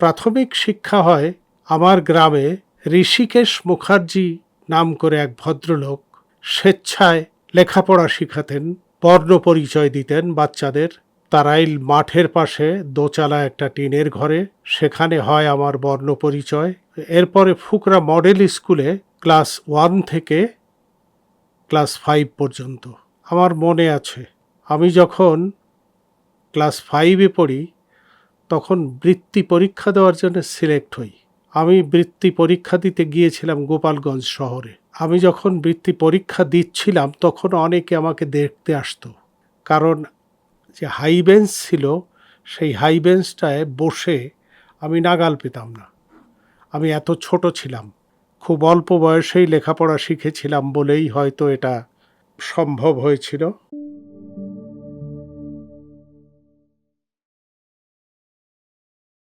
প্রাথমিক শিক্ষা হয় আমার গ্রামে। ঋষিকেশ মুখার্জি নাম করে এক ভদ্রলোক স্বেচ্ছায় লেখাপড়া শিখাতেন, বর্ণ পরিচয় দিতেন বাচ্চাদের। তারাইল মাঠের পাশে দোচালা একটা টিনের ঘরে, সেখানে হয় আমার বর্ণ পরিচয়। এরপরে ফুকরা মডেল স্কুলে ক্লাস 1 থেকে ক্লাস 5 পর্যন্ত। আমার মনে আছে, আমি যখন ক্লাস 5-এ পড়ি তখন বৃত্তি পরীক্ষা দেওয়ার জন্য সিলেক্ট হই। আমি বৃত্তি পরীক্ষা দিতে গিয়েছিলাম গোপালগঞ্জ শহরে। আমি যখন বৃত্তি পরীক্ষা দিচ্ছিলাম তখন অনেকে আমাকে দেখতে আসতো, কারণ যে হাই বেঞ্চ ছিল সেই হাই বেঞ্চটায় বসে আমি নাগাল পেতাম না। আমি এত ছোট ছিলাম, খুব অল্প বয়সেই লেখাপড়া শিখেছিলাম বলেই হয়তো এটা সম্ভব হয়েছিল।